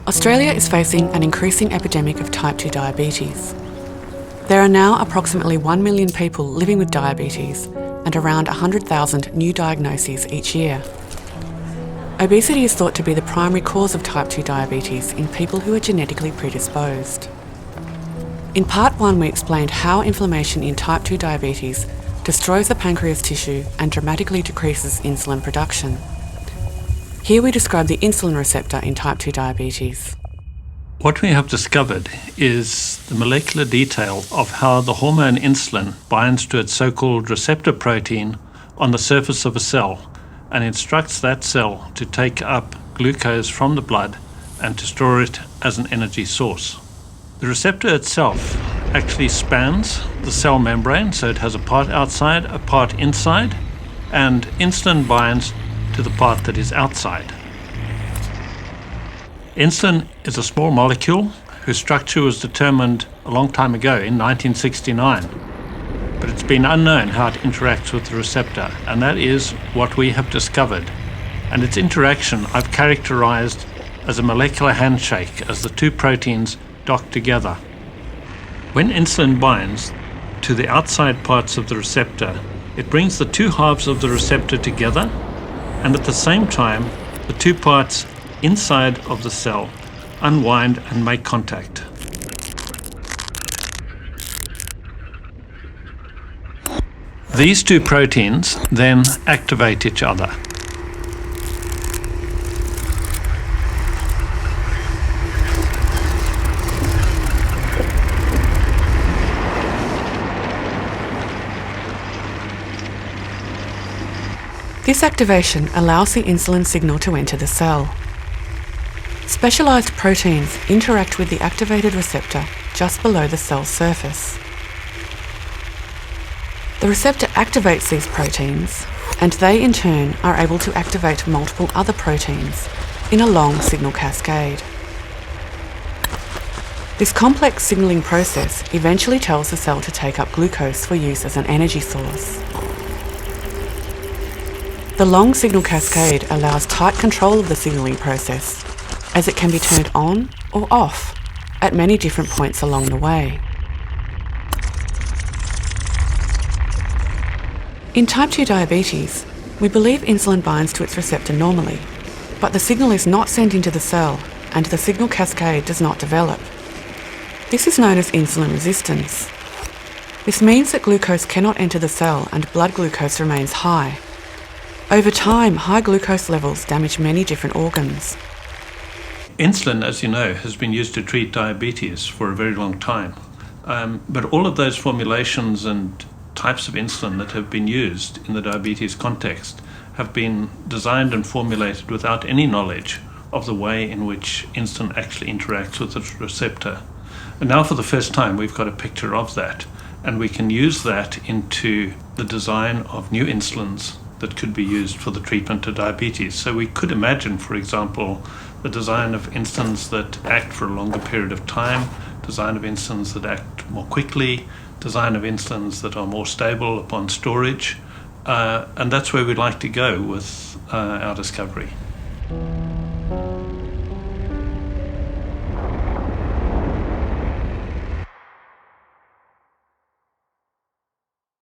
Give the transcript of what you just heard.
Australia is facing an increasing epidemic of type 2 diabetes. There are now approximately 1 million people living with diabetes and around 100,000 new diagnoses each year. Obesity is thought to be the primary cause of type 2 diabetes in people who are genetically predisposed. In part 1, we explained how inflammation in type 2 diabetes destroys the pancreas tissue and dramatically decreases insulin production. Here we describe the insulin receptor in type 2 diabetes. What we have discovered is the molecular detail of how the hormone insulin binds to its so-called receptor protein on the surface of a cell and instructs that cell to take up glucose from the blood and to store it as an energy source. The receptor itself actually spans the cell membrane, so it has a part outside, a part inside, and insulin binds to the part that is outside. Insulin is a small molecule whose structure was determined a long time ago in 1969, but it's been unknown how it interacts with the receptor, and that is what we have discovered. And its interaction I've characterized as a molecular handshake as the two proteins dock together. When insulin binds to the outside parts of the receptor, it brings the two halves of the receptor together, and at the same time, the two parts inside of the cell unwind and make contact. These two proteins then activate each other. This activation allows the insulin signal to enter the cell. Specialised proteins interact with the activated receptor just below the cell's surface. The receptor activates these proteins, and they in turn are able to activate multiple other proteins in a long signal cascade. This complex signalling process eventually tells the cell to take up glucose for use as an energy source. The long signal cascade allows tight control of the signalling process, as it can be turned on or off at many different points along the way. In type 2 diabetes, we believe insulin binds to its receptor normally, but the signal is not sent into the cell and the signal cascade does not develop. This is known as insulin resistance. This means that glucose cannot enter the cell and blood glucose remains high. Over time, high glucose levels damage many different organs. Insulin, as you know, has been used to treat diabetes for a very long time. But all of those formulations and types of insulin that have been used in the diabetes context have been designed and formulated without any knowledge of the way in which insulin actually interacts with the receptor. And now for the first time we've got a picture of that, and we can use that into the design of new insulins that could be used for the treatment of diabetes. So we could imagine, for example, the design of insulins that act for a longer period of time, design of insulins that act more quickly, design of insulins that are more stable upon storage, and that's where we'd like to go with our discovery.